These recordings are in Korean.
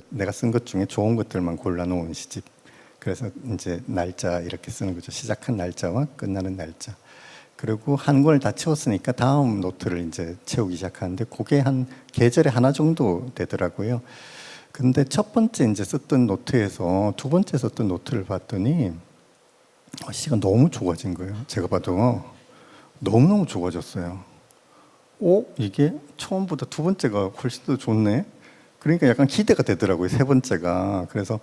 내가 쓴 것 중에 좋은 것들만 골라놓은 시집. 그래서 이제 날짜 이렇게 쓰는 거죠. 시작한 날짜와 끝나는 날짜. 그리고 한 권을 다 채웠으니까 다음 노트를 이제 채우기 시작하는데 그게 한 계절에 하나 정도 되더라고요. 근데 첫 번째 이제 썼던 노트에서 두 번째 썼던 노트를 봤더니 시가 너무 좋아진 거예요. 제가 봐도 너무너무 좋아졌어요. 이게 처음보다 두 번째가 훨씬 더 좋네. 그러니까 약간 기대가 되더라고요. 세 번째가. 그래서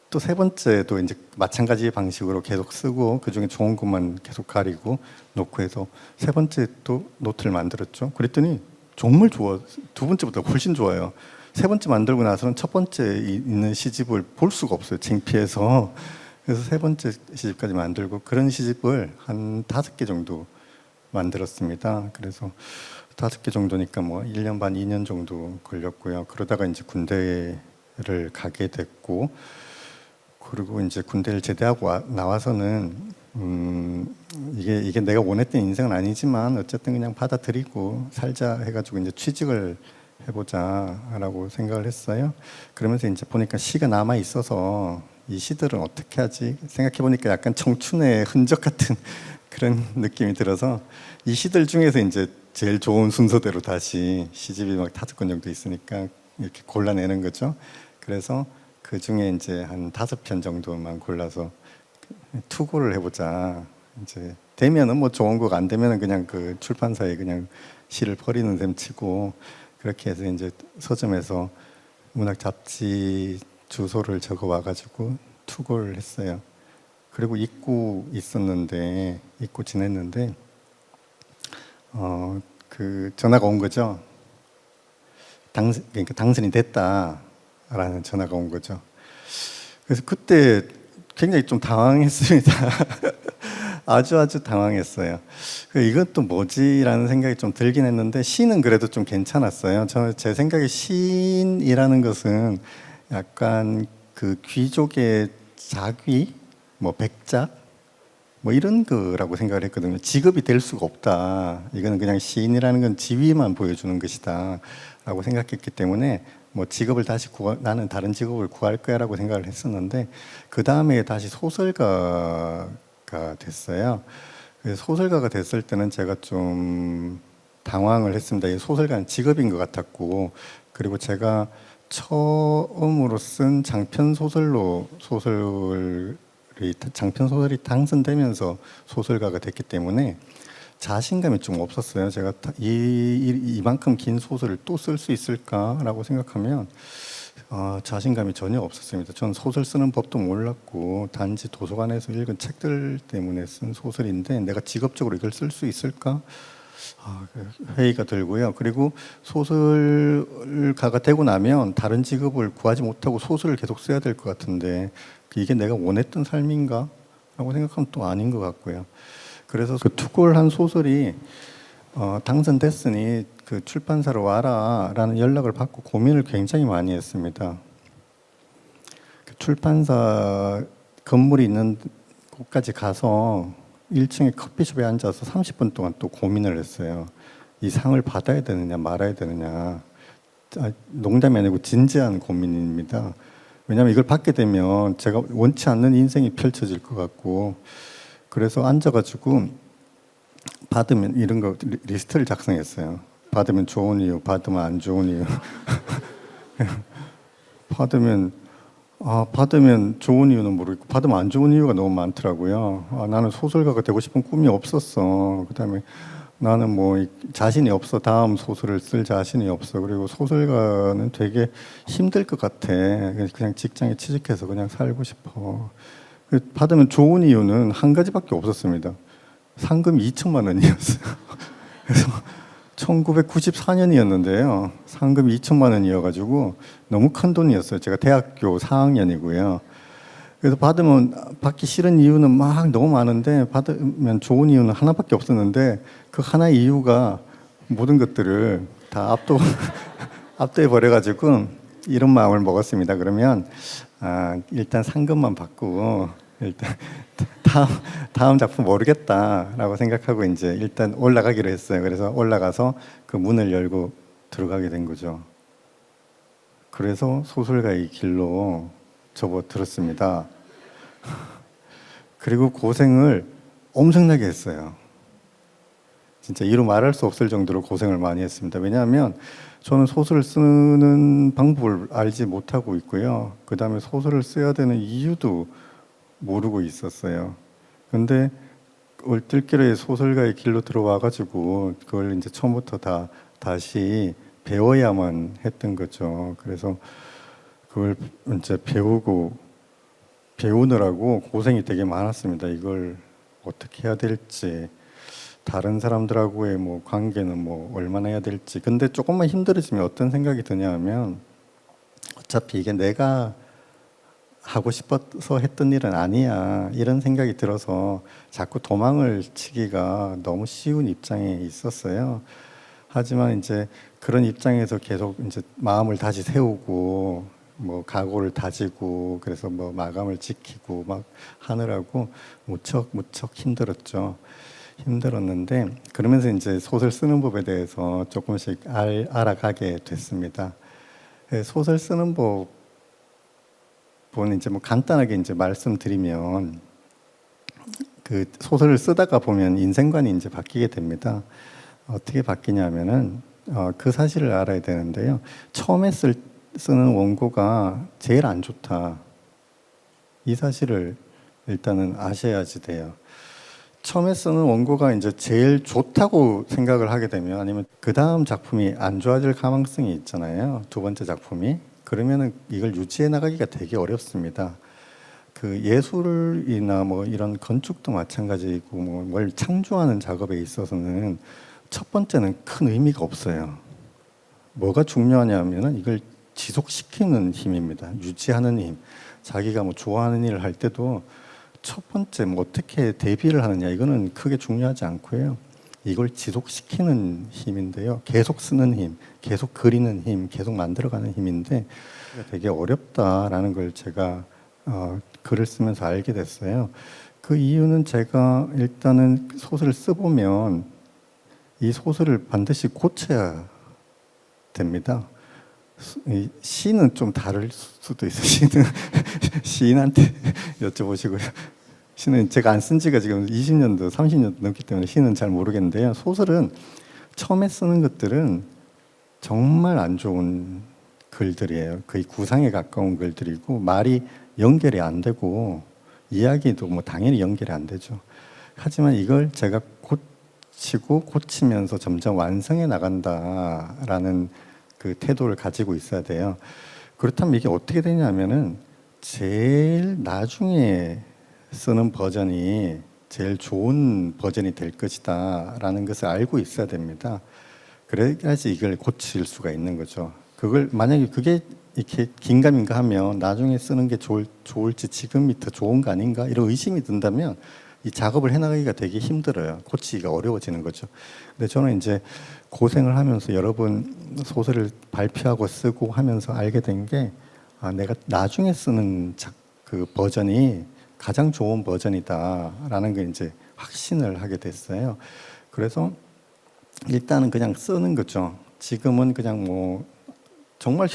또 세 번째도 이제 마찬가지 방식으로 계속 쓰고 그 중에 좋은 것만 계속 가리고 놓고 해서 세 번째 또 노트를 만들었죠. 그랬더니 정말 좋아. 두 번째보다 훨씬 좋아요. 세 번째 만들고 나서는 첫 번째 있는 시집을 볼 수가 없어요. 창피해서. 그래서 세 번째 시집까지 만들고 그런 시집을 한 5개 정도 만들었습니다. 그래서 5개 정도니까 뭐 1년 반, 2년 정도 걸렸고요. 그러다가 이제 군대를 가게 됐고, 그리고 이제 군대를 제대하고 나와서는 이게 내가 원했던 인생은 아니지만 어쨌든 그냥 받아들이고 살자 해가지고 이제 취직을 해보자라고 생각을 했어요. 그러면서 이제 보니까 시가 남아 있어서 이 시들은 어떻게 하지? 생각해 보니까 약간 청춘의 흔적 같은 그런 느낌이 들어서 이 시들 중에서 이제 제일 좋은 순서대로 다시 시집이 막 5권 정도 있으니까 이렇게 골라내는 거죠. 그래서 그 중에 이제 한 5편 정도만 골라서 투고를 해보자. 이제 되면은 뭐 좋은 거가 안 되면은 그냥 그 출판사에 그냥 시를 버리는 셈 치고 그렇게 해서 이제 서점에서 문학 잡지 주소를 적어 와가지고 투고를 했어요. 그리고 잊고 지냈는데 그 전화가 온 거죠. 그러니까 당선이 됐다라는 전화가 온 거죠. 그래서 그때 굉장히 좀 당황했습니다. 아주 당황했어요. 이것도 뭐지라는 생각이 좀 들긴 했는데 시는 그래도 좀 괜찮았어요. 제 생각에 시인이라는 것은 약간 그 귀족의 자귀, 뭐 백작, 뭐 이런 거라고 생각을 했거든요. 직업이 될 수가 없다. 이거는 그냥 시인이라는 건 지위만 보여주는 것이다. 라고 생각했기 때문에 뭐 직업을 다시 나는 다른 직업을 구할 거야라고 생각을 했었는데 그 다음에 다시 소설가가 됐어요. 소설가가 됐을 때는 제가 좀 당황을 했습니다. 소설가는 직업인 것 같았고 그리고 제가 처음으로 쓴 장편 소설이 당선되면서 소설가가 됐기 때문에 자신감이 좀 없었어요. 제가 이만큼 긴 소설을 또 쓸 수 있을까라고 생각하면 자신감이 전혀 없었습니다. 전 소설 쓰는 법도 몰랐고 단지 도서관에서 읽은 책들 때문에 쓴 소설인데 내가 직업적으로 이걸 쓸 수 있을까? 회의가 들고요. 그리고 소설가가 되고 나면 다른 직업을 구하지 못하고 소설을 계속 써야 될 것 같은데 이게 내가 원했던 삶인가? 라고 생각하면 또 아닌 것 같고요. 그래서 그 투고한 소설이 당선됐으니 그 출판사로 와라 라는 연락을 받고 고민을 굉장히 많이 했습니다. 그 출판사 건물이 있는 곳까지 가서 1층에 커피숍에 앉아서 30분 동안 또 고민을 했어요. 이 상을 받아야 되느냐 말아야 되느냐. 농담이 아니고 진지한 고민입니다. 왜냐하면 이걸 받게 되면 제가 원치 않는 인생이 펼쳐질 것 같고 그래서 앉아가지고 받으면 이런 거 리스트를 작성했어요. 받으면 좋은 이유, 받으면 안 좋은 이유. 받으면 좋은 이유는 모르겠고 받으면 안 좋은 이유가 너무 많더라고요. 나는 소설가가 되고 싶은 꿈이 없었어. 그다음에 나는 뭐 자신이 없어. 다음 소설을 쓸 자신이 없어. 그리고 소설가는 되게 힘들 것 같아. 그냥 직장에 취직해서 그냥 살고 싶어. 받으면 좋은 이유는 한 가지밖에 없었습니다. 상금이 2천만 원이었어요. 그래서 1994년이었는데요. 상금이 2천만 원이어가지고 너무 큰 돈이었어요. 제가 대학교 4학년이고요. 그래서 받기 싫은 이유는 막 너무 많은데 받으면 좋은 이유는 하나밖에 없었는데 그 하나의 이유가 모든 것들을 다 압도해 버려가지고 이런 마음을 먹었습니다. 그러면 일단 상금만 받고 일단 다음 작품 모르겠다라고 생각하고 이제 일단 올라가기로 했어요. 그래서 올라가서 그 문을 열고 들어가게 된 거죠. 그래서 소설가의 길로 접어들었습니다. 그리고 고생을 엄청나게 했어요. 진짜 이루 말할 수 없을 정도로 고생을 많이 했습니다. 왜냐하면 저는 소설을 쓰는 방법을 알지 못하고 있고요. 그 다음에 소설을 써야 되는 이유도 모르고 있었어요. 근데 얼떨결에 소설가의 길로 들어와가지고 그걸 이제 처음부터 다시 배워야만 했던 거죠. 그래서 그걸 이제 배우느라고 고생이 되게 많았습니다. 이걸 어떻게 해야 될지, 다른 사람들하고의 뭐 관계는 뭐 얼마나 해야 될지. 근데 조금만 힘들어지면 어떤 생각이 드냐 하면 어차피 이게 내가 하고 싶어서 했던 일은 아니야, 이런 생각이 들어서 자꾸 도망을 치기가 너무 쉬운 입장에 있었어요. 하지만 이제 그런 입장에서 계속 이제 마음을 다시 세우고 뭐 각오를 다지고 그래서 뭐 마감을 지키고 막 하느라고 무척 힘들었죠. 힘들었는데 그러면서 이제 소설 쓰는 법에 대해서 조금씩 알아가게 됐습니다. 소설 쓰는 법은 이제 뭐 간단하게 이제 말씀드리면 그 소설을 쓰다가 보면 인생관이 이제 바뀌게 됩니다. 어떻게 바뀌냐면은 그 사실을 알아야 되는데요. 처음에 쓰는 원고가 제일 안 좋다. 이 사실을 일단은 아셔야지 돼요. 처음에 쓰는 원고가 이제 제일 좋다고 생각을 하게 되면 아니면 그 다음 작품이 안 좋아질 가능성이 있잖아요. 두 번째 작품이. 그러면은 이걸 유지해 나가기가 되게 어렵습니다. 그 예술이나 뭐 이런 건축도 마찬가지고 뭐 뭘 창조하는 작업에 있어서는 첫 번째는 큰 의미가 없어요. 뭐가 중요하냐면은 이걸 지속시키는 힘입니다. 유지하는 힘. 자기가 뭐 좋아하는 일을 할 때도 첫 번째 뭐 어떻게 대비를 하느냐 이거는 크게 중요하지 않고요. 이걸 지속시키는 힘인데요. 계속 쓰는 힘, 계속 그리는 힘, 계속 만들어가는 힘인데 되게 어렵다라는 걸 제가 글을 쓰면서 알게 됐어요. 그 이유는 제가 일단은 소설을 써보면 이 소설을 반드시 고쳐야 됩니다. 시는 좀 다를 수도 있어요. 시는 시인한테 여쭤보시고요. 시는 제가 안 쓴 지가 지금 20년도, 30년도 넘기 때문에 시는 잘 모르겠는데요. 소설은 처음에 쓰는 것들은 정말 안 좋은 글들이에요. 거의 구상에 가까운 글들이고 말이 연결이 안 되고 이야기도 뭐 당연히 연결이 안 되죠. 하지만 이걸 제가 고치면서 점점 완성해 나간다라는 그 태도를 가지고 있어야 돼요. 그렇다면 이게 어떻게 되냐면은 제일 나중에 쓰는 버전이 제일 좋은 버전이 될 것이다라는 것을 알고 있어야 됩니다. 그래야지 이걸 고칠 수가 있는 거죠. 그걸 만약에 그게 이렇게 긴가민가 하면 나중에 쓰는 게 좋을지 지금이 더 좋은 거 아닌가 이런 의심이 든다면 이 작업을 해나가기가 되게 힘들어요. 고치기가 어려워지는 거죠. 근데 저는 이제 고생을 하면서 여러 번 소설을 발표하고 쓰고 하면서 알게 된 게 내가 나중에 쓰는 그 버전이 가장 좋은 버전이다라는 걸 이제 확신을 하게 됐어요. 그래서 일단은 그냥 쓰는 거죠. 지금은 그냥 뭐 정말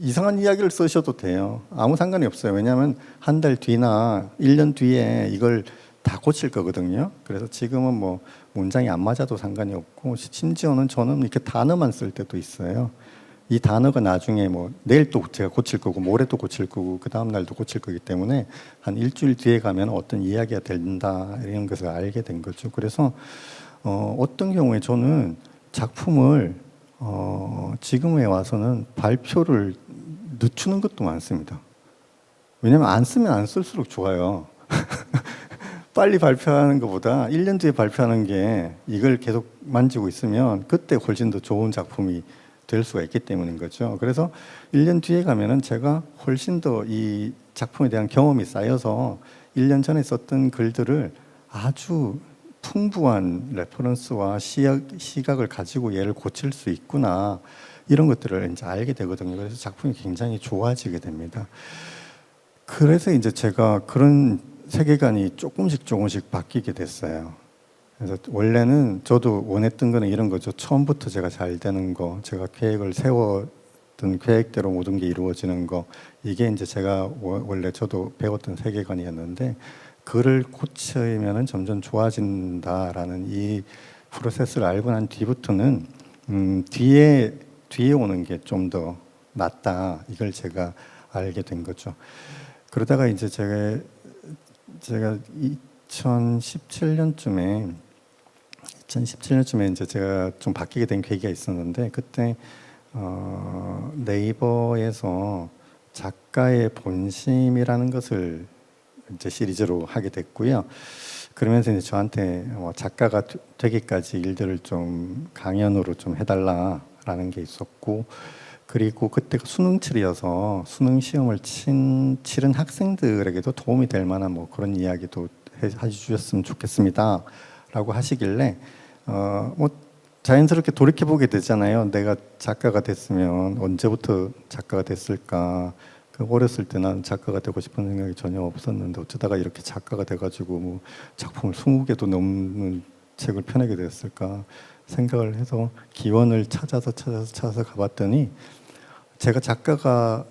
이상한 이야기를 쓰셔도 돼요. 아무 상관이 없어요. 왜냐하면 한 달 뒤나 1년 뒤에 이걸 다 고칠 거거든요. 그래서 지금은 뭐 문장이 안 맞아도 상관이 없고 심지어는 저는 이렇게 단어만 쓸 때도 있어요. 이 단어가 나중에 뭐 내일 또 제가 고칠 거고 모레 또 고칠 거고 그 다음 날도 고칠 거기 때문에 한 일주일 뒤에 가면 어떤 이야기가 된다 이런 것을 알게 된 거죠. 그래서 어떤 경우에 저는 작품을 지금에 와서는 발표를 늦추는 것도 많습니다. 왜냐하면 안 쓰면 안 쓸수록 좋아요. 빨리 발표하는 것보다 1년 뒤에 발표하는 게 이걸 계속 만지고 있으면 그때 훨씬 더 좋은 작품이 될 수가 있기 때문인 거죠. 그래서 1년 뒤에 가면은 제가 훨씬 더 이 작품에 대한 경험이 쌓여서 1년 전에 썼던 글들을 아주 풍부한 레퍼런스와 시각을 가지고 얘를 고칠 수 있구나 이런 것들을 이제 알게 되거든요. 그래서 작품이 굉장히 좋아지게 됩니다. 그래서 이제 제가 그런 세계관이 조금씩 바뀌게 됐어요. 그래서 원래는 저도 원했던 거는 이런 거죠. 처음부터 제가 잘 되는 거, 제가 계획을 어떤 계획대로 모든 게 이루어지는 거, 이게 이제 제가 원래 저도 배웠던 세계관이었는데, 그를 고치면은 점점 좋아진다라는 이 프로세스를 알고 난 뒤부터는 뒤에 오는 게 좀 더 낫다, 이걸 제가 알게 된 거죠. 그러다가 이제 제가 2017년쯤에 이제 제가 좀 바뀌게 된 계기가 있었는데, 그때 네이버에서 작가의 본심이라는 것을 이제 시리즈로 하게 됐고요. 그러면서 이제 저한테 작가가 되기까지 일들을 좀 강연으로 좀 해달라라는 게 있었고, 그리고 그때가 수능철이어서 수능 시험을 치른 학생들에게도 도움이 될 만한 뭐 그런 이야기도 해주셨으면 좋겠습니다라고 하시길래 뭐 자연스럽게 돌이켜 보게 되잖아요. 내가 작가가 됐으면 언제부터 작가가 됐을까? 어렸을 때 난 작가가 되고 싶은 생각이 전혀 없었는데 어쩌다가 이렇게 작가가 돼가지고 뭐 작품을 20개도 넘는 책을 펴내게 됐을까 생각을 해서 기원을 찾아서 가봤더니, 제가 작가가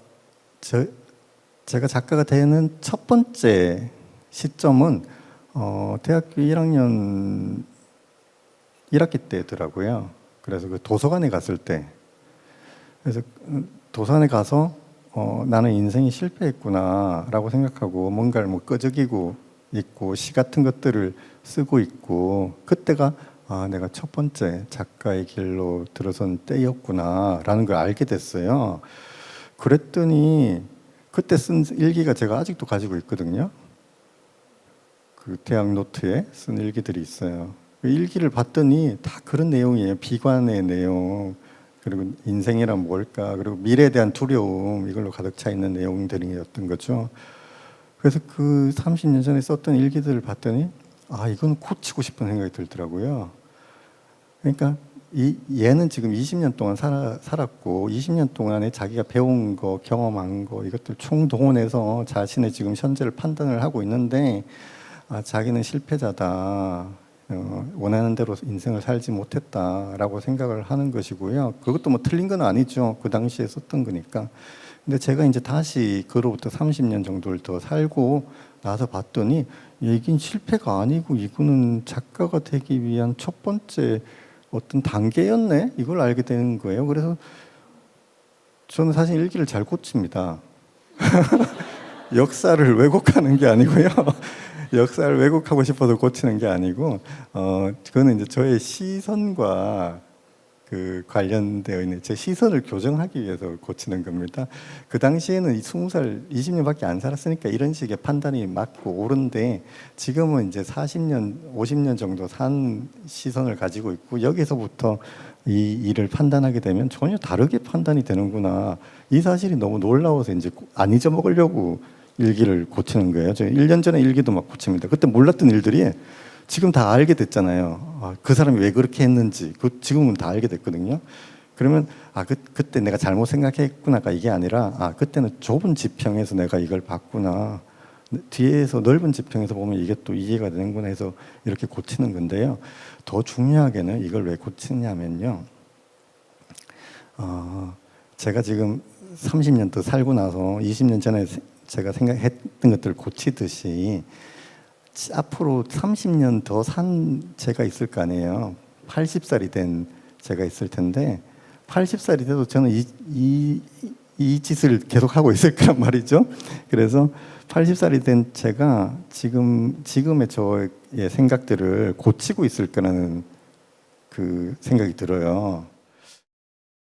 되는 첫 번째 시점은 대학교 1학년 1학기 때더라고요. 그래서 그 도서관에 갔을 때, 그래서 도서관에 가서 나는 인생이 실패했구나라고 생각하고 뭔가를 뭐 끄적이고 있고 시 같은 것들을 쓰고 있고, 그때가 내가 첫 번째 작가의 길로 들어선 때였구나라는 걸 알게 됐어요. 그랬더니 그때 쓴 일기가 제가 아직도 가지고 있거든요. 그 대학 노트에 쓴 일기들이 있어요. 그 일기를 봤더니 다 그런 내용이에요. 비관의 내용, 그리고 인생이란 뭘까, 그리고 미래에 대한 두려움, 이걸로 가득 차 있는 내용들이었던 거죠. 그래서 그 30년 전에 썼던 일기들을 봤더니 이건 고치고 싶은 생각이 들더라고요. 그러니까 얘는 지금 20년 동안 살았고 20년 동안에 자기가 배운 거, 경험한 거, 이것들 총동원해서 자신의 지금 현재를 판단을 하고 있는데, 자기는 실패자다, 원하는 대로 인생을 살지 못했다라고 생각을 하는 것이고요. 그것도 뭐 틀린 건 아니죠. 그 당시에 썼던 거니까. 근데 제가 이제 다시 그로부터 30년 정도를 더 살고 나서 봤더니 이긴 실패가 아니고 이거는 작가가 되기 위한 첫 번째 어떤 단계였네, 이걸 알게 되는 거예요. 그래서 저는 사실 일기를 잘 고칩니다. 역사를 왜곡하는 게 아니고요. 역사를 왜곡하고 싶어서 고치는 게 아니고, 그거는 이제 저의 시선과 그 관련되어 있는 제 시선을 교정하기 위해서 고치는 겁니다. 그 당시에는 20살, 20년밖에 안 살았으니까 이런 식의 판단이 맞고 옳은데, 지금은 이제 40년, 50년 정도 산 시선을 가지고 있고, 여기서부터 이 일을 판단하게 되면 전혀 다르게 판단이 되는구나, 이 사실이 너무 놀라워서 이제 안 잊어먹으려고 일기를 고치는 거예요. 저 1년 전에 일기도 막 고칩니다. 그때 몰랐던 일들이 지금 다 알게 됐잖아요. 그 사람이 왜 그렇게 했는지 지금은 다 알게 됐거든요. 그러면 그때 내가 잘못 생각했구나가 이게 아니라 그때는 좁은 지평에서 내가 이걸 봤구나, 뒤에서 넓은 지평에서 보면 이게 또 이해가 되는구나 해서 이렇게 고치는 건데요. 더 중요하게는 이걸 왜 고치냐면요, 제가 지금 30년 더 살고 나서 20년 전에 제가 생각했던 것들을 고치듯이 앞으로 30년 더 산 제가 있을 거 아니에요. 80살이 된 제가 있을 텐데, 80살이 돼도 저는 이 짓을 계속 하고 있을 거란 말이죠. 그래서 80살이 된 제가 지금의 저의 생각들을 고치고 있을 거라는 그 생각이 들어요.